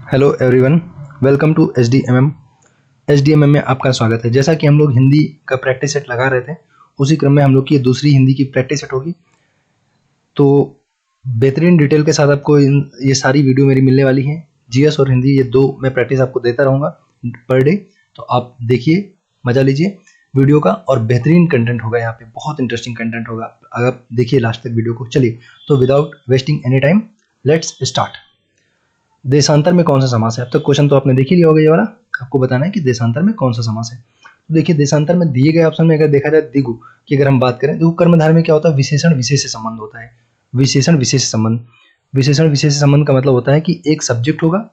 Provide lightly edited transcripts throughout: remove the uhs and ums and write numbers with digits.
Hello everyone, welcome to HDMM. HDMM में आपका स्वागत है। जैसा कि हम लोग हिंदी का प्रैक्टिस सेट लगा रहे थे, उसी क्रम में हम लोग की दूसरी हिंदी की प्रैक्टिस सेट होगी। तो बेहतरीन डिटेल के साथ आपको ये सारी वीडियो मेरी मिलने वाली हैं। जीएस और हिंदी, ये दो मैं प्रैक्टिस आपको देता रहूँगा पर डे। तो आप देखिए, मज़ा लीजिए वीडियो का, और बेहतरीन कंटेंट होगा यहाँ पे, बहुत इंटरेस्टिंग कंटेंट होगा। अगर देखिए लास्ट तक वीडियो को। चलिए, तो without wasting any time let's start. देशांतर में कौन सा समास है? अब तक क्वेश्चन तो आपने देख ही लिया होगा। ये वाला आपको बताना है कि देशांतर में कौन सा समास है। तो देखिए, देशांतर में दिए गए ऑप्शन में अगर देखा जाए दिगु की अगर हम बात करें, देखो कर्मधारय में क्या होता है, विशेषण विशेष से संबंध होता है। विशेषण विशेष संबंध, विशेषण विशेष संबंध का मतलब होता है कि एक सब्जेक्ट होगा,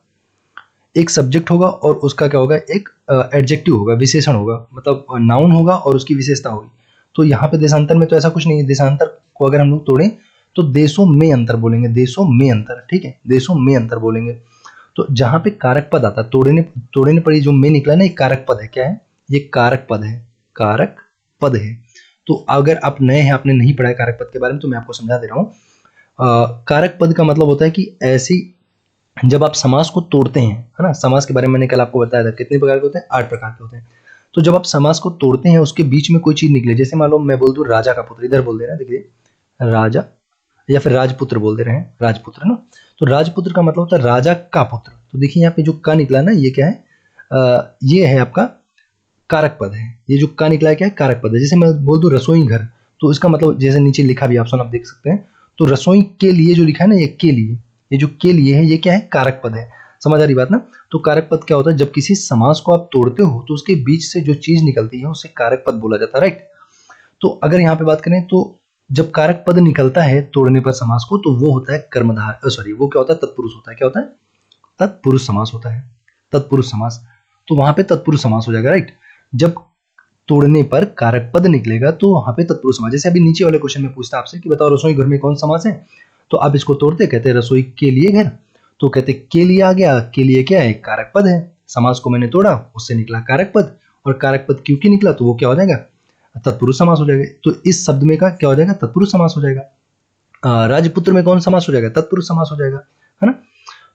एक सब्जेक्ट होगा और उसका क्या होगा, एक एडजेक्टिव होगा, विशेषण होगा, मतलब नाउन होगा और उसकी विशेषता होगी। तो यहाँ पे देशांतर में तो ऐसा कुछ नहीं है। देशांतर को अगर हम लोग तोड़ें तो देशों में अंतर बोलेंगे, देशों में अंतर, ठीक है, देशों में अंतर बोलेंगे। तो जहां पे कारक पद आता है, तोड़ने पर जो में निकला ना, ये कारक पद है। क्या है ये? कारक पद है, कारक पद है। तो अगर आप नए हैं, आपने नहीं पढ़ा है कारक पद के बारे में, तो मैं आपको समझा दे रहा हूँ। कारक पद का मतलब होता है कि ऐसी, जब आप समास को तोड़ते हैं, है ना, समास के बारे में मैंने कल आपको बताया था कितने प्रकार के होते हैं, 8 प्रकार के होते हैं। तो जब आप समास को तोड़ते हैं, उसके बीच में कोई चीज निकले, जैसे मान लो मैं बोल दूं राजा का पुत्र, इधर बोल दे रहे हैं, देखिए राजा, या फिर राजपुत्र बोल दे रहे हैं, राजपुत्र ना। तो राजपुत्र का मतलब होता है राजा का पुत्र। तो देखिए यहाँ पे जो का निकला ना, ये क्या है, ये है आपका कारक पद है। ये जो का निकला है क्या है, कारक पद है। जैसे मैं बोल दूं रसोई घर, तो इसका मतलब जैसे नीचे लिखा भी ऑप्शन आप देख सकते हैं, तो रसोई के लिए जो लिखा है ना, ये के लिए, ये जो के लिए है, ये क्या है, कारक पद है। समझ आ रही बात ना? तो कारक पद क्या होता है, जब किसी समास को आप तोड़ते हो तो उसके बीच से जो चीज निकलती है उसे कारक पद बोला जाता है, राइट। तो अगर यहाँ पे बात करें, तो जब कारक पद निकलता है तोड़ने पर समास को, तो वो होता है कर्मधार, सॉरी, वो क्या होता है, तत्पुरुष होता है। क्या होता है? तत्पुरुष समास होता है, तत्पुरुष समास। तो वहां पे तत्पुरुष समास हो जाएगा, राइट। जब तोड़ने पर कारक पद निकलेगा तो वहां पे तत्पुरुष समास। जैसे अभी नीचे वाले क्वेश्चन में पूछता आपसे कि बताओ रसोई घर में कौन समास है, तो आप इसको तोड़ते, कहते हैं रसोई के लिए घर, तो कहते के लिए आ गया, के लिए क्या है, कारक पद है। समास को मैंने तोड़ा, उससे निकला कारक पद, और कारक पद क्योंकि निकला तो वो क्या हो जाएगा, तत्पुरुष समास हो जाएगा। तो इस शब्द में का क्या हो जाएगा, तत्पुरुष समास हो जाएगा। राजपुत्र में कौन समास हो जाएगा, तत्पुरुष समास हो जाएगा, है ना।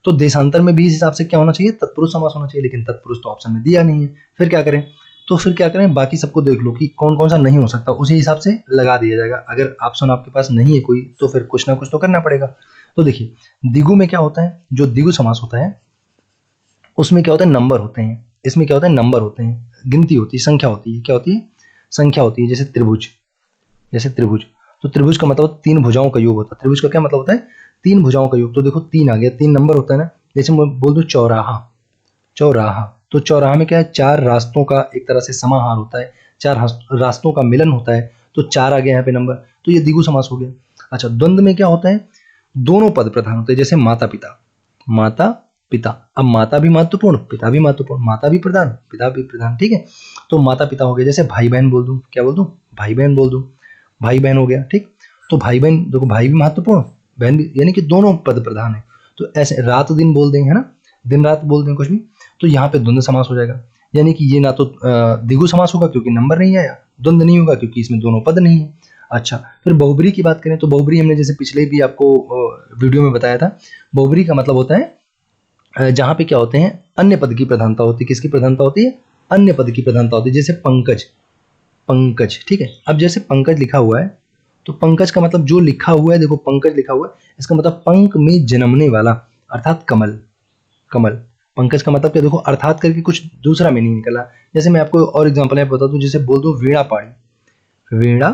तो देशांतर में भी इस हिसाब से क्या होना चाहिए, तत्पुरुष समास होना चाहिए, लेकिन तत्पुरुष तो ऑप्शन में दिया नहीं है। फिर क्या करें, तो फिर क्या करें, बाकी सबको देख लो कि कौन कौन सा नहीं हो सकता, उसी हिसाब से लगा दिया जाएगा। अगर ऑप्शन आपके पास नहीं है कोई, तो फिर कुछ ना कुछ तो करना पड़ेगा। तो देखिए दिगु में क्या होता है, जो दिगु समास होता है उसमें क्या होता है, नंबर होते हैं। इसमें क्या होता है, नंबर होते हैं, गिनती होती है, संख्या होती है। क्या होती है, संख्या होती है। जैसे त्रिभुज, जैसे त्रिभुज, तो त्रिभुज का मतलब तीन भुजाओं का योग होता है। त्रिभुज का क्या मतलब होता है, तीन भुजाओं का योग। तो देखो तीन आ गया, तीन नंबर होता है ना। जैसे मैं बोल दूं चौराहा, चौराहा, तो चौराहा में क्या है, चार रास्तों का एक तरह से समाहार होता है, चार रास्तों का मिलन होता है, तो चार आ गया यहाँ पे नंबर, तो ये द्विगु समास हो गया। अच्छा, द्वंद्व में क्या होता है, दोनों पद प्रधान होते हैं। जैसे माता पिता, माता पिता, अब माता भी महत्वपूर्ण, पिता भी महत्वपूर्ण, माता भी प्रधान, पिता भी प्रधान, ठीक है। तो माता पिता हो गया। जैसे भाई बहन बोल दूं, क्या बोल दूं, भाई बहन बोल दूं, भाई बहन हो गया, ठीक। तो भाई बहन देखो, भाई भी महत्वपूर्ण, बहन भी, यानी कि दोनों पद प्रधान है। तो ऐसे रात दिन बोल देंगे, है ना, दिन रात बोल दें कुछ भी, तो यहाँ पे द्वंद्व समास हो जाएगा। यानी कि ये ना तो द्विगु समास होगा क्योंकि नंबर नहीं आया, द्वंद्व नहीं होगा क्योंकि इसमें दोनों पद नहीं है। अच्छा, फिर बहुब्री की बात करें, तो बहुब्री हमने जैसे पिछले भी आपको वीडियो में बताया था। बहुब्री का मतलब होता है जहाँ पे क्या होते हैं, अन्य पद की प्रधानता होती है। किसकी प्रधानता होती है, अन्य पद की प्रधानता होती है। जैसे पंकज, पंकज, ठीक है। अब जैसे पंकज लिखा हुआ है, तो पंकज का मतलब जो लिखा हुआ है, देखो पंकज लिखा हुआ है, इसका मतलब पंक में जन्मने वाला, अर्थात कमल, कमल। पंकज का मतलब क्या, देखो अर्थात करके कुछ दूसरा मीनिंग निकला। जैसे मैं आपको और एग्जांपल बता दूं, जैसे बोल दो वीणा पाणी, वीणा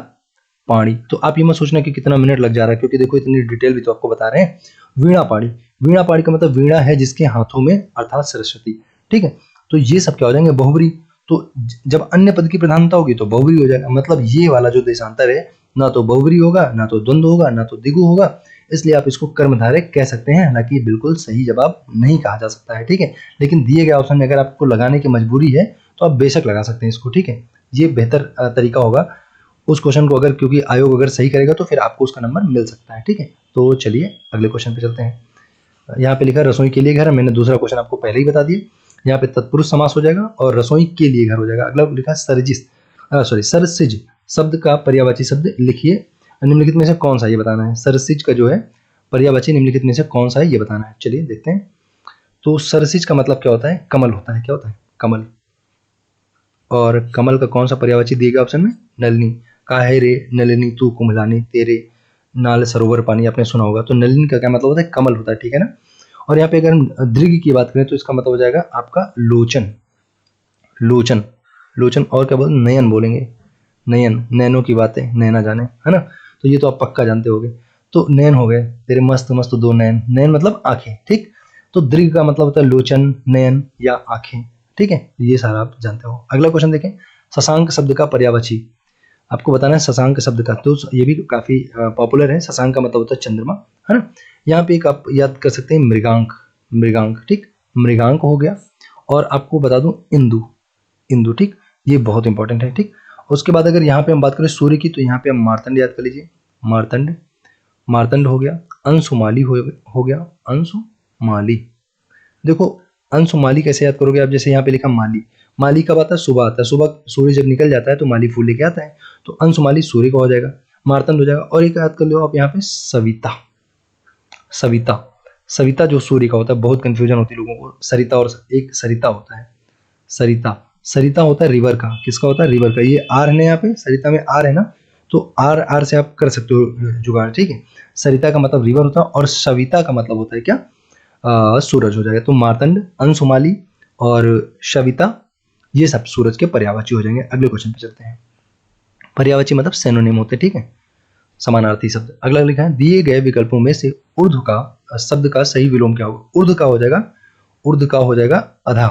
पाणी, तो आप ये मत सोचना कि कितना मिनट लग जा रहा है, क्योंकि देखो इतनी डिटेल भी तो आपको बता रहे हैं। वीणा पाणी, वीणा पाणी का मतलब वीणा है जिसके हाथों में, अर्थात सरस्वती, ठीक है। तो ये सब क्या हो जाएंगे, बहुब्री। तो जब अन्य पद की प्रधानता होगी तो बहुब्री हो जाएगा। मतलब ये वाला जो देशांतर है, ना तो बहुब्री होगा, ना तो द्वंद्व होगा, ना तो द्विगु होगा, इसलिए आप इसको कर्मधारय कह सकते हैं। हालांकि ये बिल्कुल सही जवाब नहीं कहा जा सकता है, ठीक है। लेकिन दिए गए ऑप्शन में अगर आपको लगाने की मजबूरी है तो आप बेशक लगा सकते हैं इसको, ठीक है। ये बेहतर तरीका होगा उस क्वेश्चन को, अगर क्योंकि आयोग अगर सही करेगा तो फिर आपको उसका नंबर मिल सकता है, ठीक है। तो चलिए अगले क्वेश्चन पे चलते हैं। यहाँ पे लिखा रसोई के लिए घर, मैंने दूसरा क्वेश्चन आपको पहले ही बता दिया। यहाँ पे तत्पुरुष समास हो जाएगा और रसोई के लिए घर हो जाएगा। अगला लिखा सरजिस, सॉरी सरसिज शब्द का पर्यायवाची शब्द लिखिए, निम्नलिखित में से कौन सा, ये बताना है। सरसिज का जो है पर्यायवाची निम्नलिखित में से कौन सा है, ये बताना है। चलिए देखते हैं। तो सरसिज का मतलब क्या होता है? कमल होता है। क्या होता है? कमल। और कमल का कौन सा पर्यायवाची दिएगा ऑप्शन में? नलिनी। काहे रे नलिनी तू कुम्हलानी, तेरे नाल सरोवर पानी, आपने सुना होगा। तो नलिनी का क्या मतलब होता है? कमल होता है, ठीक है ना। और यहाँ पे अगर हम दीर्घ की बात करें तो इसका मतलब हो जाएगा आपका लोचन। लोचन, लोचन। और क्या बोलते? नयन बोलेंगे। नयन, नैनों की बातें नैना जाने, है ना। तो ये तो आप पक्का जानते होगे। तो नयन हो गए तेरे मस्त मस्त दो नयन, नयन मतलब आंखें, ठीक। तो दीर्घ का मतलब होता है लोचन, नयन या आंखें, ठीक है। ये सारा आप जानते हो। अगला क्वेश्चन देखें, शशांक शब्द का पर्यायवाची आपको बताना है। शशांक शब्द का तो ये भी काफी पॉपुलर है। शशांक का मतलब होता है चंद्रमा, है ना। यहाँ पे एक आप याद कर सकते हैं मृगांक, मृगांक, ठीक। मृगांक हो गया। और आपको बता दूं इंदु, इंदु, ठीक। ये बहुत इंपॉर्टेंट है, ठीक। उसके बाद अगर यहाँ पे हम बात करें सूर्य की, तो यहाँ पे हम मार्तंड याद कर लीजिए। मार्तंड, मार्तंड हो गया। अंशुमाली हो गया, अंशुमाली। देखो अंशुमाली कैसे याद करोगे आप? जैसे यहाँ पे लिखा माली, माली कब आता है? सुबह आता है। सुबह सूर्य जब निकल जाता है तो माली फूल लेके आता है। तो अंशुमाली सूर्य का हो जाएगा, मार्तंड हो जाएगा। और एक याद कर लो आप यहाँ पे सविता, सविता, सविता जो सूर्य का होता है। बहुत कंफ्यूजन होती है लोगों को, सरिता और एक सरिता होता है। सरिता, सरिता होता है रिवर का। किसका होता है? रिवर का। ये आर है ना, यहाँ पे सरिता में आर है ना, तो आर आर से आप कर सकते हो जुगाड़, ठीक है। सरिता का मतलब रिवर होता है और सविता का मतलब होता है क्या? सूरज हो जाएगा। तो मार्तंड, अंशुमाली और सविता ये सब सूरज के पर्यायवाची हो जाएंगे। अगले क्वेश्चन पे चलते हैं। पर्यायवाची मतलब सिनोनिम होते हैं, ठीक है, समानार्थी शब्द। अगला लिखा है, दिए गए विकल्पों में से ऊर्ध्व का शब्द का सही विलोम क्या होगा? ऊर्ध्व का हो जाएगा, ऊर्ध्व का हो जाएगा अधा।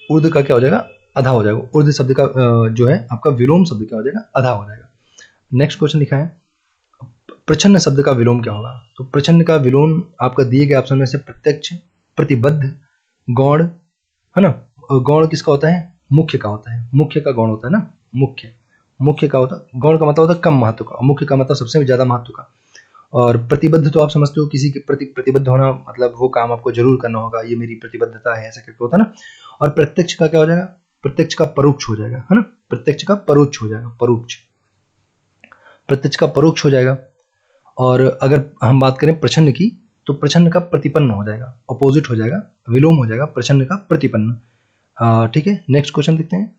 ऊर्ध्व का क्या हो जाएगा? अधा हो जाएगा। ऊर्ध्व शब्द का जो है आपका विलोम शब्द क्या हो जाएगा? अधा हो जाएगा। नेक्स्ट क्वेश्चन लिखा है, प्रच्छन्न शब्द का विलोम क्या होगा? तो प्रच्छन्न का विलोम आपका दिए गए ऑप्शन में से प्रत्यक्ष, प्रतिबद्ध, गौण, है ना। और गौण किसका होता है? मुख्य का होता है। मुख्य का गौण होता है ना, मुख्य, मुख्य का होता है। गौण का मतलब होता है कम महत्व का, मुख्य का मतलब सबसे ज्यादा महत्व का। और प्रतिबद्ध तो आप समझते हो, किसी के प्रति प्रतिबद्ध होना मतलब वो काम आपको जरूर करना होगा, ये मेरी प्रतिबद्धता है, ऐसा करके होता है ना। और प्रत्यक्ष का क्या हो जाएगा? प्रत्यक्ष का परोक्ष हो जाएगा, है ना। प्रत्यक्ष का परोक्ष हो जाएगा, परोक्ष, प्रत्यक्ष का परोक्ष हो जाएगा। और अगर हम बात करें प्रछन्न की, तो प्रछन्न का प्रतिपन्न हो जाएगा, अपोजिट हो जाएगा, विलोम हो जाएगा प्रछन्न का प्रतिपन्न। ठीक है, नेक्स्ट क्वेश्चन देखते हैं।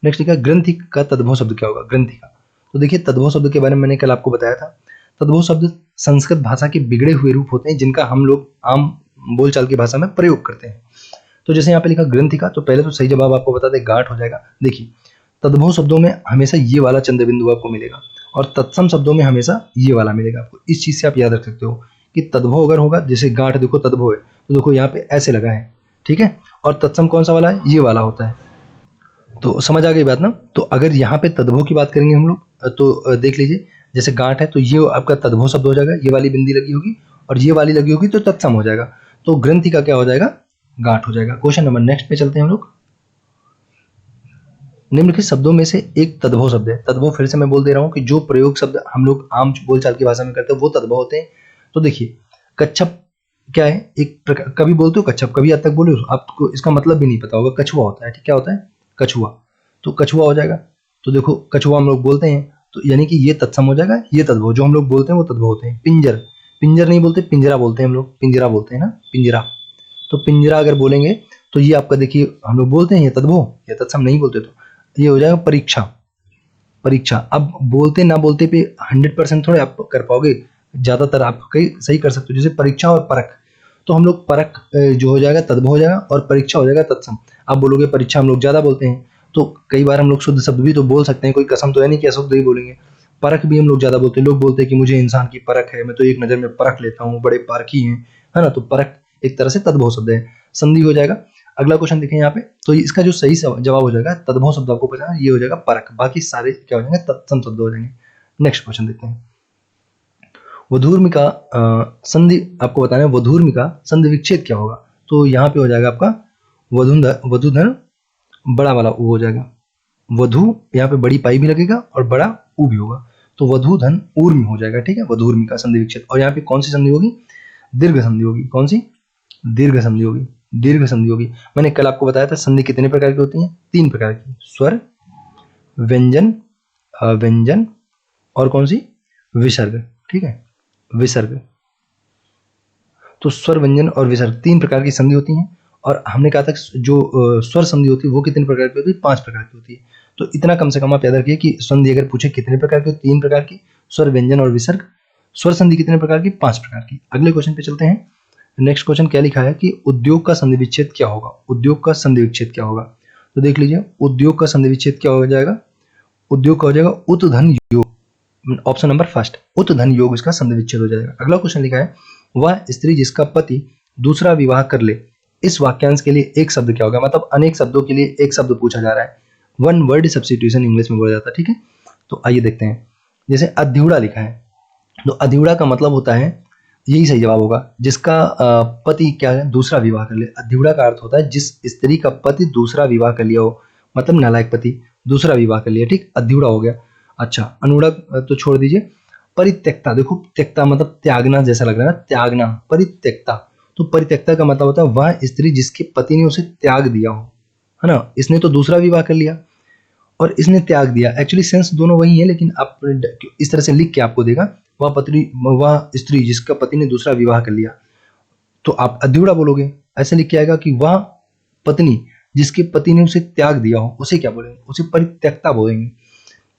नेक्स्ट लिखा है, ग्रंथि का तद्भव शब्द क्या होगा? ग्रंथि का, तो देखिए तद्भव शब्द के बारे में मैंने कल आपको बताया था। तद्भव शब्द संस्कृत भाषा के बिगड़े हुए रूप होते हैं जिनका हम लोग आम बोलचाल की भाषा में प्रयोग करते हैं। तो जैसे यहाँ पे लिखा ग्रंथिका, तो पहले तो सही जवाब आपको बता दें, गांठ हो जाएगा। देखिए तद्भव शब्दों में हमेशा ये वाला चंद्र बिंदु आपको मिलेगा और तत्सम शब्दों में हमेशा ये वाला मिलेगा आपको। इस चीज से आप याद रख सकते हो कि तद्भव अगर होगा, जैसे गांठ देखो तद्भव है, तो देखो यहाँ पे ऐसे लगा है, ठीक है। और तत्सम कौन सा वाला है? ये वाला होता है। तो समझ आ गई बात ना। तो अगर यहाँ पे तद्भव की बात करेंगे हम लोग, तो देख लीजिए, जैसे गांठ है तो ये आपका तद्भव शब्द हो जाएगा, ये वाली बिंदी लगी होगी और ये वाली लगी होगी तो तत्सम हो जाएगा। तो ग्रंथि का क्या हो जाएगा? गांठ हो जाएगा। क्वेश्चन नंबर नेक्स्ट पे चलते हैं हम लोग। निम्नलिखित शब्दों में से एक तद्भव शब्द है। तद्भव फिर से मैं बोल दे रहा हूँ कि जो प्रयोग शब्द हम लोग आम बोलचाल की भाषा में करते हैं वो तद्भव होते हैं। तो देखिए कच्छप क्या है? एक प्रकार, कभी बोलते हो कच्छप, कभी आज तक बोले हो, आपको इसका मतलब भी नहीं पता होगा। कछुआ होता है, ठीक, क्या होता है? कछुआ। तो कछुआ हो जाएगा। तो देखो कछुआ हम लोग बोलते हैं, तो यानी कि ये तत्सम हो जाएगा, ये तद्भव जो हम लोग बोलते हैं वो तद्भव होते हैं। पिंजर, पिंजर नहीं बोलते, पिंजरा बोलते हैं हम लोग, पिंजरा बोलते हैं ना, पिंजरा। तो पिंजरा अगर बोलेंगे तो ये आपका देखिए हम लोग बोलते हैं ये तद्भव, ये तत्सम नहीं बोलते। तो ये हो जाएगा परीक्षा, परीक्षा। अब बोलते ना बोलते पे 100% थोड़े आप कर पाओगे, ज्यादातर आप कई सही कर सकते हो। जैसे परीक्षा और परख, तो हम लोग परख जो हो जाएगा तद्भव हो जाएगा और परीक्षा हो जाएगा तत्सम। आप बोलोगे परीक्षा हम लोग ज्यादा बोलते हैं, तो कई बार हम लोग शुद्ध शब्द भी तो बोल सकते हैं, कोई कसम तो है नहीं कि अशुद्ध ही बोलेंगे। परख भी हम लोग ज्यादा बोलते हैं, लोग बोलते हैं कि मुझे इंसान की परख है, मैं तो एक नजर में परख लेता हूँ, बड़े पारखी हैं, है ना। तो परख एक तरह से तद्भव शब्द है, संधि हो जाएगा। अगला क्वेश्चन देखें यहाँ पे, तो इसका जो सही जवाब हो जाएगा तद्भव शब्द आपको पता है, ये हो जाएगा परख, बाकी सारे क्या हो जाएंगे? तत्सम शब्द हो जाएंगे। नेक्स्ट क्वेश्चन देखते हैं। वधूर्मिका संधि आपको बताना है, वधूर्मिका संधि विच्छेद क्या होगा? तो यहाँ पे हो जाएगा आपका वधुधर, वधुधर बड़ा वाला ऊ हो जाएगा। वधु यहाँ पे बड़ी पाई भी लगेगा और बड़ा ऊ भी होगा, तो वधु धन ऊर्मी हो जाएगा, ठीक है। वधूर्मिका संधि विच्छेद। और यहाँ पे कौन सी संधि होगी? दीर्घ संधि होगी। कौन सी? दीर्घ संधि होगी, दीर्घ संधि होगी। मैंने कल आपको बताया था संधि कितने प्रकार की होती है? 3 प्रकार की, स्वर, व्यंजन, व्यंजन और कौन सी? विसर्ग, ठीक है, विसर्ग। तो स्वर व्यंजन और विसर्ग 3 प्रकार की संधि होती हैं, और हमने कहा था कि जो स्वर संधि होती है वो कितने प्रकार की होती है, 5 प्रकार की होती है। तो इतना कम से कम आप याद रखिए कि संधि अगर पूछे कितने प्रकार की, 3 प्रकार की, स्वर व्यंजन और विसर्ग। स्वर संधि कितने प्रकार की, 5 प्रकार की। अगले क्वेश्चन पे चलते हैं। नेक्स्ट क्वेश्चन क्या लिखा है कि उद्योग का संधि विच्छेद क्या होगा, उद्योग का संधि विच्छेद क्या होगा। तो देख लीजिए, उद्योग का संधि विच्छेद क्या हो जाएगा, उद्योग का हो जाएगा उत्धन योग। ऑप्शन नंबर फर्स्ट, उत्धन योग इसका संधि विच्छेद हो जाएगा। अगला क्वेश्चन लिखा है, वह स्त्री जिसका पति दूसरा विवाह कर ले, इस वाक्यांश के लिए एक शब्द क्या होगा। मतलब अनेक शब्दों के लिए एक शब्द पूछा जा रहा है, वन वर्ड सब्स्टिट्यूशन इंग्लिश में बोला जाता है, ठीक है। तो आइए देखते हैं। जैसे अध्युड़ा लिखा है, तो अध्युड़ा का मतलब होता है, यही सही जवाब होगा, जिसका पति क्या है, दूसरा विवाह कर ले। अध्युड़ा का अर्थ होता है जिस स्त्री का पति दूसरा विवाह कर लिया हो, मतलब नालायक पति दूसरा विवाह कर लिया, ठीक, अध्युड़ा हो गया। अच्छा, अनुड़ा तो छोड़ दीजिए। परित्यक्ता, देखो त्यक्ता मतलब त्यागना जैसा लग रहा है ना, त्यागना, परित्यक्ता। तो परित्यक्ता का मतलब होता है वह स्त्री जिसके पति ने उसे त्याग दिया हो, है ना। इसने तो दूसरा विवाह कर लिया और इसने त्याग दिया, एक्चुअली सेंस दोनों वही है, लेकिन आप इस तरह से लिख के आपको देगा, वह स्त्री जिसका पति ने दूसरा विवाह कर लिया, तो आप अध्युड़ा बोलोगे। ऐसे लिख के आएगा कि वह पत्नी जिसके पति ने उसे त्याग दिया हो, उसे क्या बोलेंगे, उसे परित्यक्ता बोलेंगे।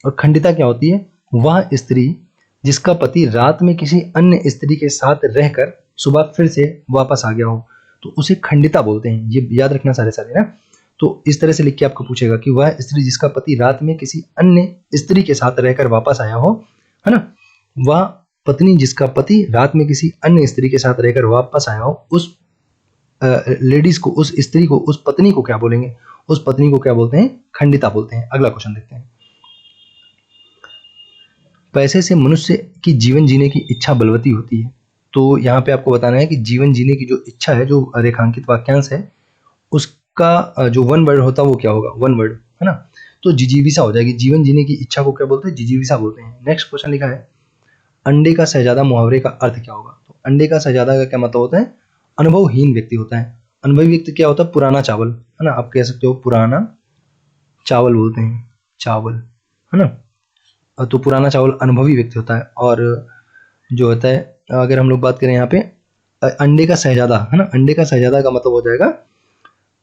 और खंडिता क्या होती है, वह स्त्री जिसका पति रात में किसी अन्य स्त्री के साथ रहकर सुबह फिर से वापस आ गया हो, तो उसे खंडिता बोलते हैं। ये याद रखना सारे सारे ना। तो इस तरह से लिख के आपको पूछेगा कि वह स्त्री जिसका पति रात में किसी अन्य स्त्री के साथ रहकर वापस आया हो, है ना। वह पत्नी जिसका पति रात में किसी अन्य स्त्री के साथ रहकर वापस आया हो, उस लेडीज को, उस स्त्री को, उस पत्नी को क्या बोलेंगे, उस पत्नी को क्या बोलते हैं, खंडिता बोलते हैं। अगला क्वेश्चन देखते हैं। पैसे से मनुष्य की जीवन जीने की इच्छा बलवती होती है। तो यहाँ पे आपको बताना है कि जीवन जीने की जो इच्छा है, जो रेखांकित वाक्यांश है, उसका जो वन वर्ड होता है वो क्या होगा, वन वर्ड, है ना। तो जिजीविसा हो जाएगी। जीवन जीने की इच्छा को क्या बोलते हैं, जिजीविसा बोलते हैं। नेक्स्ट क्वेश्चन लिखा है, अंडे का शहजादा मुहावरे का अर्थ क्या होगा। तो अंडे का शहजादा का क्या मतलब होता है, अनुभवहीन व्यक्ति होता है। अनुभवी व्यक्ति क्या होता है, पुराना चावल, है ना। आप कह सकते हो पुराना चावल बोलते हैं, चावल, है ना। तो पुराना चावल अनुभवी व्यक्ति होता है। और जो होता है, अगर हम लोग बात करें यहाँ पे अंडे का शहजादा, है ना, अंडे का शहजादा का मतलब हो जाएगा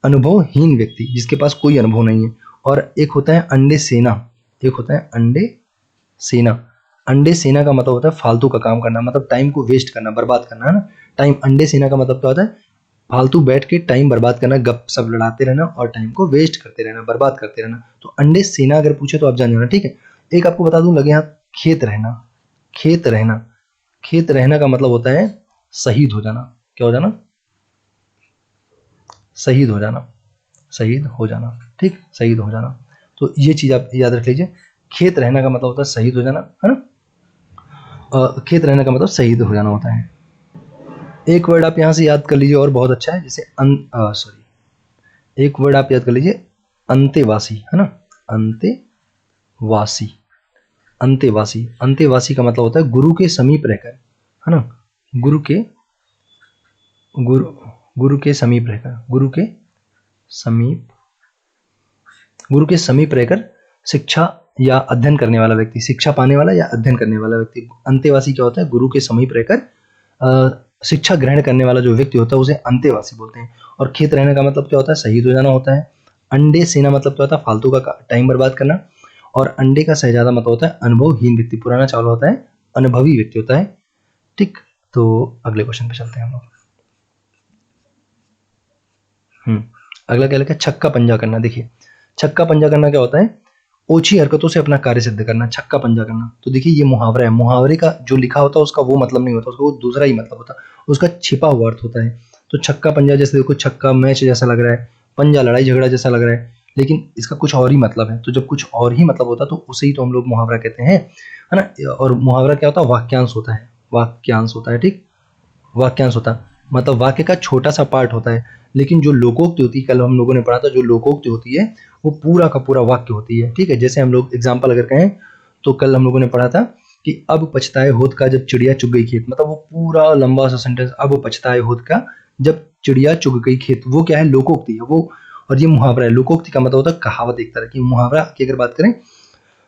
अनुभवहीन व्यक्ति, जिसके पास कोई अनुभव नहीं है। और एक होता है अंडे सेना, एक होता है अंडे सेना। अंडे सेना का मतलब होता है फालतू का काम करना, मतलब टाइम को वेस्ट करना, बर्बाद करना, है ना। टाइम, अंडे सेना का मतलब क्या होता है, फालतू बैठ के टाइम बर्बाद करना, गप सब लड़ाते रहना और टाइम को वेस्ट करते रहना, बर्बाद करते रहना। तो अंडे सेना अगर पूछे तो आप जान जाना, ठीक है। एक आपको बता दूं, लगे हाथ, खेत रहना, खेत रहना, खेत रहना का मतलब होता है शहीद हो जाना। क्या हो जाना, शहीद हो जाना, शहीद हो जाना, ठीक, शहीद हो जाना। तो ये चीज आप याद रख लीजिए, खेत रहना का मतलब होता है शहीद हो जाना, है ना। खेत रहना का मतलब शहीद हो जाना होता है। एक वर्ड आप यहां से याद कर लीजिए और बहुत अच्छा है, जैसे एक वर्ड आप याद कर लीजिए, अंतेवासी, है ना, अंतेवासी, अंतेवासी। अंतेवासी का मतलब होता है गुरु के समीप रहकर, है ना, गुरु के समीप रहकर, गुरु के समीप रहकर शिक्षा या अध्ययन करने वाला व्यक्ति, शिक्षा पाने वाला या अध्ययन करने वाला व्यक्ति। अंतेवासी क्या होता है, गुरु के समीप रहकर शिक्षा ग्रहण करने वाला जो व्यक्ति होता है उसे अंतेवासी बोलते हैं। और खेत रहने का मतलब क्या होता है, शहीद हो जाना होता है। अंडे सेना मतलब क्या होता है, फालतू का टाइम बर्बाद करना। और अंडे का शहजादा मतलब होता है अनुभवहीन व्यक्ति, पुराना चावल होता है अनुभवी व्यक्ति होता है, ठीक। तो अगले क्वेश्चन पे चलते हैं हम लोग। अगला क्या लिखा है, छक्का पंजा करना। देखिए, छक्का पंजा करना क्या होता है, ओछी हरकतों से अपना कार्य सिद्ध करना, छक्का पंजा करना। तो देखिए, ये मुहावरा है, मुहावरे का जो लिखा होता है उसका वो मतलब नहीं होता, उसका वो दूसरा ही मतलब होता है, उसका छिपा हुआ अर्थ होता है। तो छक्का पंजा, जैसे देखो छक्का मैच जैसा लग रहा है, पंजा लड़ाई झगड़ा जैसा लग रहा है, लेकिन इसका कुछ और ही मतलब है। तो जब कुछ और ही मतलब होता है तो उसे ही तो हम लोग मुहावरा कहते हैं, है ना। और मुहावरा क्या होता है, वाक्यांश होता है, वाक्यांश होता है, ठीक, वाक्यांश होता है, मतलब वाक्य का छोटा सा पार्ट होता है। लेकिन जो लोकोक्ति होती है, कल हम लोगों ने पढ़ा था, जो लोकोक्ति होती है वो पूरा का पूरा वाक्य होती है, ठीक है। जैसे हम लोग एग्जाम्पल अगर कहें तो कल हम लोगों ने पढ़ा था कि अब पछताए होत का जब चिड़िया चुग गई खेत, मतलब वो पूरा लंबा सा सेंटेंस, अब पछताए होत का जब चिड़िया चुग गई खेत, वो क्या है, लोकोक्ति है वो। और ये मुहावरा है। लोकोक्ति का मतलब होता है कहावत, एक तरह की। मुहावरा की अगर बात करें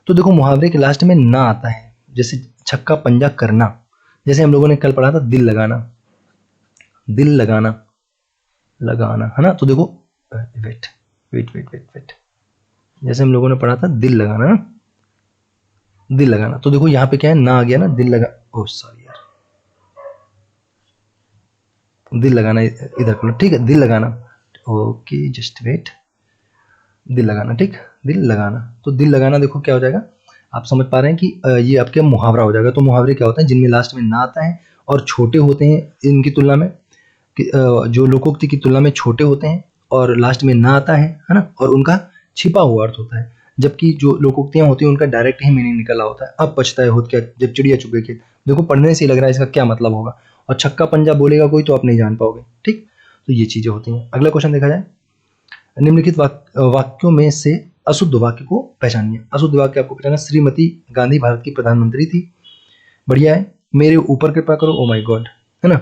तो देखो, मुहावरे के लास्ट में ना आता है, जैसे छक्का पंजा करना, जैसे हम लोगों ने कल पढ़ा था दिल लगाना, दिल लगाना, लगाना है ना। तो देखो wait wait wait wait wait, जैसे हम लोगों ने पढ़ा था दिल लगाना ना, दिल लगाना। तो देखो यहाँ पे क्या है, ना आ गया ना, दिल लगा, ओह सॉरी यार, दिल लगाना इधर करो, ठीक है, दिल लगाना। ओके जस्ट वेट, दिल लगाना, ठीक, दिल लगाना। तो दिल लगाना देखो क्या हो जाएगा, आप समझ पा रहे हैं कि ये आपके मुहावरा हो जाएगा। तो मुहावरे क्या होते हैं, जिनमें लास्ट में ना आता है और छोटे होते हैं इनकी तुलना में, जो लोकोक्ति की तुलना में छोटे होते हैं और लास्ट में ना आता है ना, और उनका छिपा हुआ अर्थ होता है। जबकि जो लोकोक्तियां होती हैं उनका डायरेक्ट ही मीनिंग निकला होता है। अब पछताए होत क्या जब चिड़िया चुग गई खेत, देखो पढ़ने से ही लग रहा है इसका क्या मतलब होगा, और छक्का पंजा बोलेगा कोई तो आप नहीं जान पाओगे, ठीक। तो ये चीजें होती हैं। अगला क्वेश्चन देखा जाए, निम्नलिखित वाक्यों में से अशुद्ध वाक्य को पहचानिए। अशुद्ध वाक्य आपको पहचाना, श्रीमती गांधी भारत की प्रधानमंत्री थी, बढ़िया है। मेरे ऊपर कृपा करो, ओ माय गॉड, है ना,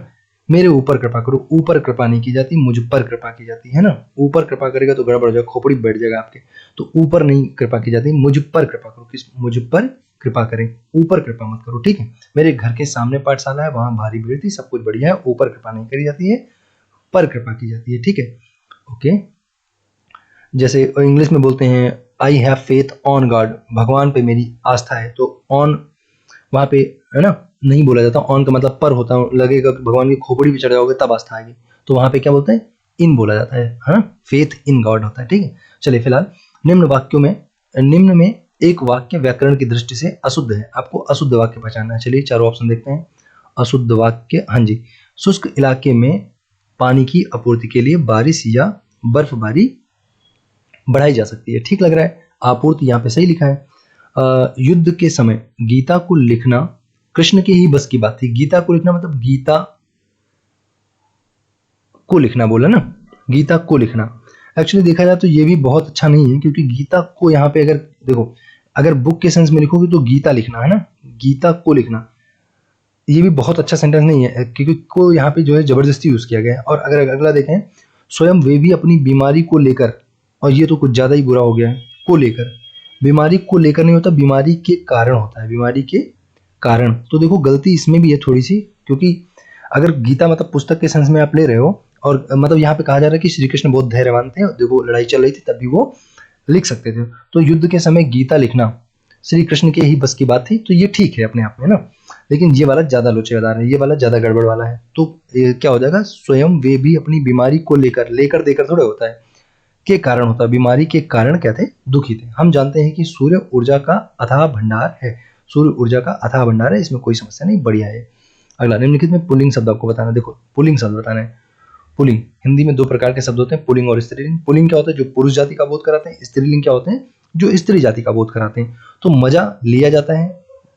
मेरे ऊपर कृपा करो, ऊपर कृपा नहीं की जाती, मुझ पर कृपा की जाती है ना। ऊपर कृपा करेगा तो गड़बड़ हो जाएगा, खोपड़ी बैठ जाएगा आपके। तो ऊपर नहीं कृपा की जाती, मुझ पर कृपा करो, किस, मुझ पर कृपा करें, ऊपर कृपा मत करो, ठीक है। मेरे घर के सामने पाठशाला है, वहां भारी भीड़ थी, सब कुछ बढ़िया है, ऊपर कृपा नहीं करी जाती है, पर कृपा की जाती है, ठीक है। ओके, जैसे इंग्लिश में बोलते हैं I have faith on God, भगवान पे मेरी आस्था है। तो ऑन वहां पे है ना नहीं बोला जाता, ऑन का मतलब पर होता है, लगेगा कि भगवान की खोपड़ी भी चढ़ जाओगे तब आस्था आएगी। तो वहां पे क्या बोलते हैं, इन बोला जाता है, हाँ, फेथ इन गॉड होता है, ठीक है। चलिए फिलहाल निम्न में एक वाक्य व्याकरण की दृष्टि से अशुद्ध है, आपको अशुद्ध वाक्य पहचानना है। चलिए चारों ऑप्शन देखते हैं। अशुद्ध वाक्य, हाँ जी, शुष्क इलाके में पानी की आपूर्ति के लिए बारिश या बर्फबारी बढ़ाई जा सकती है, ठीक लग रहा है, आपूर्ति यहाँ पे सही लिखा है। युद्ध के समय गीता को लिखना कृष्ण के ही बस की बात थी। गीता को लिखना मतलब गीता को लिखना बोला ना, गीता को लिखना। एक्चुअली देखा जाए तो ये भी बहुत अच्छा नहीं है, क्योंकि गीता को यहाँ पे अगर देखो, अगर बुक के सेंस में लिखोगे तो गीता लिखना है ना, गीता को लिखना, ये भी बहुत अच्छा सेंटेंस नहीं है, क्योंकि को यहाँ पे जो है जबरदस्ती यूज किया गया है। और अगर अगला देखें, स्वयं वे भी अपनी बीमारी को लेकर, और ये तो कुछ ज्यादा ही बुरा हो गया है, को लेकर, बीमारी को लेकर नहीं होता, बीमारी के कारण होता है, बीमारी के कारण। तो देखो गलती इसमें भी है थोड़ी सी, क्योंकि अगर गीता मतलब पुस्तक के सेंस में आप ले रहे हो, और मतलब यहाँ पे कहा जा रहा है कि श्री कृष्ण बहुत धैर्यवान थे, देखो लड़ाई चल रही थी तब भी वो लिख सकते थे। तो युद्ध के समय गीता लिखना श्री कृष्ण के ही बस की बात थी, तो ये ठीक है अपने आप में ना। लेकिन ये वाला ज्यादा लोचेदार है, ये वाला ज्यादा गड़बड़ वाला है। तो क्या हो जाएगा, स्वयं वे भी अपनी बीमारी को लेकर, लेकर देकर थोड़े होता है, के कारण होता है, बीमारी के कारण क्या थे, दुखी थे। हम जानते हैं कि सूर्य ऊर्जा का अथाह भंडार है, सूर्य ऊर्जा का अथाह भंडार है, इसमें कोई समस्या नहीं, बढ़िया है। अगला, निम्नलिखित में पुल्लिंग शब्द आपको बताना। देखो पुल्लिंग शब्द बताना है। पुल्लिंग, हिंदी में दो प्रकार के शब्द होते हैं, पुल्लिंग और स्त्रीलिंग। पुल्लिंग क्या होता है, जो पुरुष जाति का बोध कराते हैं, स्त्रीलिंग क्या होते हैं, जो स्त्री जाति का बोध कराते हैं। तो मजा लिया जाता है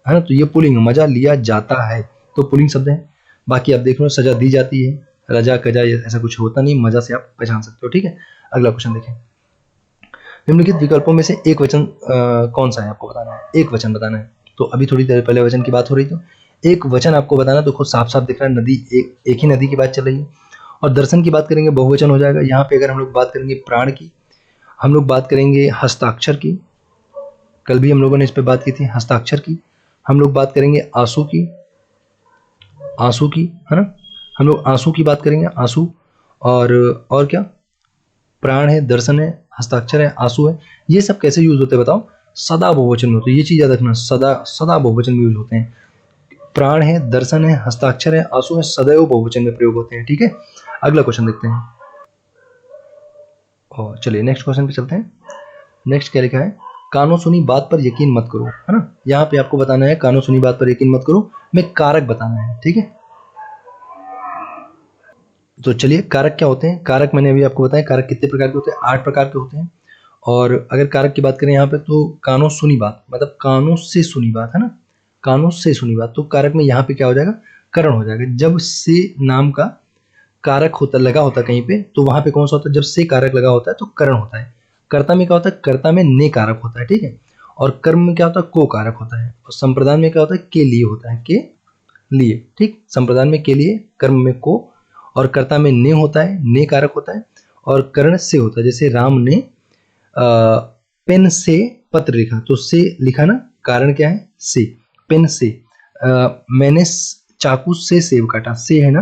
ना, तो ये पुल्लिंग, मजा लिया जाता है, तो पुल्लिंग शब्द है। बाकी आप देख लो, सजा दी जाती है, रजा कजा ऐसा कुछ होता नहीं, मजा से आप पहचान सकते हो, ठीक है। अगला क्वेश्चन देखें, निम्नलिखित विकल्पों में से एक वचन कौन सा है, आपको बताना है, एक वचन बताना है। तो अभी थोड़ी देर पहले वचन की बात हो रही थी, तो एक वचन आपको बताना। तो खुद साफ साफ दिख रहा है, नदी, एक ही नदी की बात चल रही है। और दर्शन की बात करेंगे, बहुवचन हो जाएगा। यहाँ पे अगर हम लोग बात करेंगे प्राण की, हम लोग बात करेंगे हस्ताक्षर की, कल भी हम लोगों ने इस पे बात की थी, हस्ताक्षर की। हम लोग बात करेंगे आंसू की, आंसू की, है ना, हम लोग आंसू की बात करेंगे, आंसू। और क्या, प्राण है, दर्शन है, हस्ताक्षर है, आंसू है। ये सब कैसे यूज होते हैं बताओ, सदा बहुवचन में होते हैं, ये चीज याद रखना, सदा सदा बहुवचन में यूज होते हैं। प्राण है, दर्शन है, हस्ताक्षर है, आंसू है, सदैव बहुवचन में प्रयोग होते हैं, ठीक है। अगला क्वेश्चन देखते हैं, और चलिए नेक्स्ट क्वेश्चन पे चलते हैं। नेक्स्ट क्या लिखा है, कानो सुनी बात पर यकीन मत करो, है ना। यहाँ पे आपको बताना है कानो सुनी बात पर यकीन मत करो में कारक बताना है, ठीक है। तो चलिए कारक क्या होते हैं, कारक मैंने अभी आपको बताया, कारक कितने प्रकार के होते हैं, 8 प्रकार के होते हैं। और अगर कारक की बात करें यहाँ पे, तो कानों सुनी बात मतलब कानों से सुनी बात, है ना, कानों से सुनी बात। तो कारक में यहाँ पे क्या हो जाएगा, करण हो जाएगा। जब से नाम का कारक होता लगा होता कहीं पे, तो वहां पे कौन सा होता है, जब से कारक लगा होता है तो करण होता है। कर्ता में क्या होता है, कर्ता में ने कारक होता है, ठीक है। और कर्म में क्या होता है, को कारक होता है। और संप्रदान में क्या होता है, के लिए होता है, के लिए, ठीक। संप्रदान में के लिए, कर्म में को, और कर्ता में ने होता है, ने कारक होता है। और करण से होता है, जैसे राम ने पेन से पत्र लिखा, तो से लिखा ना, कारण क्या है, से, पेन से। मैंने चाकू से सेब काटा, से है ना,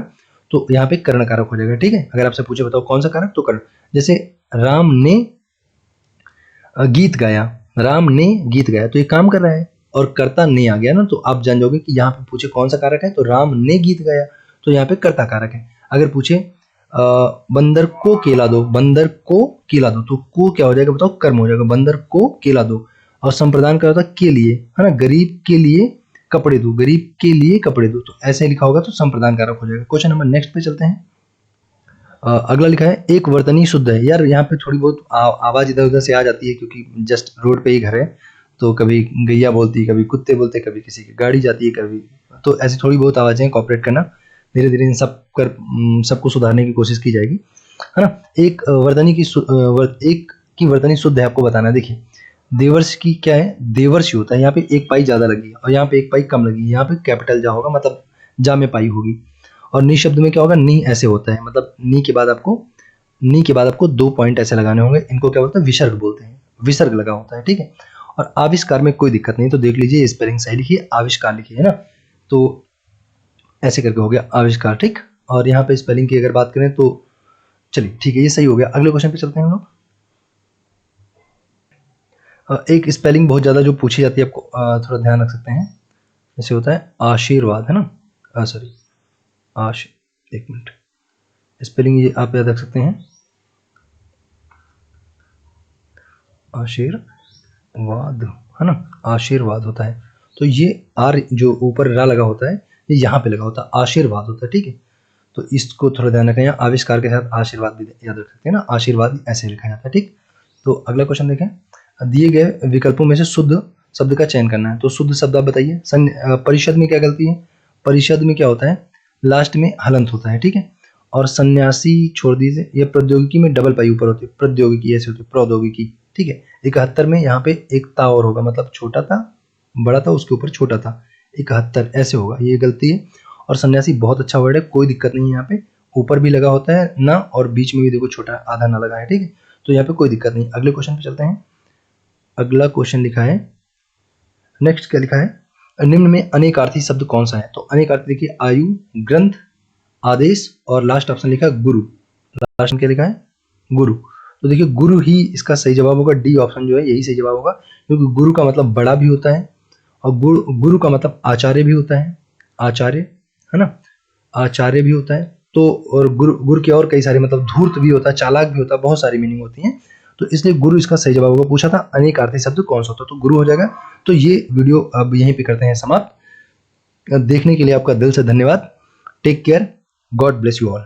तो यहाँ पे कर्ण कारक हो जाएगा। ठीक है, अगर आपसे पूछे बताओ कौन सा कारक, तो कर्ण। जैसे राम ने गीत गाया, राम ने गीत गाया, तो ये काम कर रहा है और कर्ता ने आ गया ना, तो आप जान जाओगे कि यहाँ पे पूछे कौन सा कारक है, तो राम ने गीत गाया, तो यहाँ पे कर्ता कारक है। अगर पूछे बंदर को केला दो, बंदर को केला दो, तो को क्या हो जाएगा बताओ, कर्म हो जाएगा, बंदर को केला दो। और संप्रदान क्या होता है, के लिए, है ना, गरीब के लिए कपड़े दो, गरीब के लिए कपड़े दो, तो ऐसे लिखा होगा तो संप्रदान कारक हो जाएगा। क्वेश्चन नंबर नेक्स्ट पे चलते हैं। अगला लिखा है एक वर्तनी शुद्ध है। यार यहाँ पे थोड़ी बहुत आवाज इधर उधर से आ जाती है, क्योंकि जस्ट रोड पे ही घर है, तो कभी गैया बोलती है, कभी कुत्ते बोलते, कभी किसी की गाड़ी जाती है, कभी, तो ऐसी थोड़ी बहुत आवाजें कॉपरेट करना, धीरे धीरे इन सबको सुधारने की कोशिश की जाएगी, है ना। एक की वर्तनी शुद्ध है, आपको बताना है। देखिए देवर्ष की क्या है, देवर्ष होता है, यहाँ पे एक पाई ज्यादा लगी है और यहाँ पे एक पाई कम लगी है, यहाँ पे कैपिटल जा होगा, मतलब जा में पाई होगी। और नी शब्द में क्या होगा, नी ऐसे होता है, मतलब नी के बाद आपको 2 पॉइंट ऐसे लगाने होंगे, इनको क्या बोलते हैं, विसर्ग बोलते हैं, विसर्ग लगा होता है। ठीक है, और आविष्कार में कोई दिक्कत नहीं, तो देख लीजिए स्पेलिंग सही लिखिए, आविष्कार लिखिए, है ना, तो ऐसे करके हो गया आविष्कार। ठीक, और यहाँ पे स्पेलिंग की अगर बात करें तो चलिए ठीक है, ये सही हो गया। अगले क्वेश्चन पे चलते हैं हम लोग। एक स्पेलिंग बहुत ज्यादा जो पूछी जाती है, आपको थोड़ा ध्यान रख सकते हैं, जैसे होता है आशीर्वाद, है ना, सॉरी एक मिनट, स्पेलिंग ये आप याद रख सकते हैं, आशीर्वाद, है ना, आशीर्वाद होता है, तो ये आर जो ऊपर रा लगा होता है, ये यहाँ पे लगा होता है, आशीर्वाद होता है। ठीक है, तो इसको थोड़ा ध्यान रखें, यहाँ आविष्कार के साथ आशीर्वाद भी याद रख सकते हैं ना, आशीर्वाद ऐसे लिखा जाता है। ठीक, तो अगला क्वेश्चन देखें, दिए गए विकल्पों में से शुद्ध शब्द का चयन करना है, तो शुद्ध शब्द आप बताइए। परिषद में क्या गलती है, परिषद में क्या होता है, लास्ट में हलंत होता है। ठीक है, और सन्यासी छोड़ दीजिए, ये प्रौद्योगिकी में डबल पाई ऊपर होती है, प्रौद्योगिकी ऐसे होती है, प्रौद्योगिकी। ठीक है, 71 में यहाँ पे एक ता और होगा, मतलब छोटा था, बड़ा था, उसके ऊपर छोटा था, 71 ऐसे होगा, ये गलती है। और सन्यासी बहुत अच्छा वर्ड है, कोई दिक्कत नहीं है, यहाँ पे ऊपर भी लगा होता है ना, और बीच में भी देखो छोटा आधा ना लगा है। ठीक है, तो यहाँ पे कोई दिक्कत नहीं। अगले क्वेश्चन पे चलते हैं। अगला क्वेश्चन लिखा है, नेक्स्ट क्या लिखा है, निम्न में अनेकार्थी शब्द कौन सा है, तो अनेकार्थी देखिए, आयु, ग्रंथ, आदेश, और लास्ट ऑप्शन लिखा है गुरु, लास्ट क्या लिखा है, गुरु। तो देखिए गुरु ही इसका सही जवाब होगा, डी ऑप्शन जो है यही सही जवाब होगा, क्योंकि गुरु का मतलब बड़ा भी होता है, और गुरु का मतलब आचार्य भी होता है, आचार्य, है ना, आचार्य भी होता है, तो और गुरु के और कई सारे मतलब, धूर्त भी होता है, चालाक भी होता है, बहुत सारी मीनिंग होती है, तो इसलिए गुरु इसका सही जवाब होगा। पूछा था अनेकार्थी शब्द कौन सा होता है, तो गुरु हो जाएगा। तो ये वीडियो अब यहीं पे करते हैं समाप्त। देखने के लिए आपका दिल से धन्यवाद। Take care, God bless you all.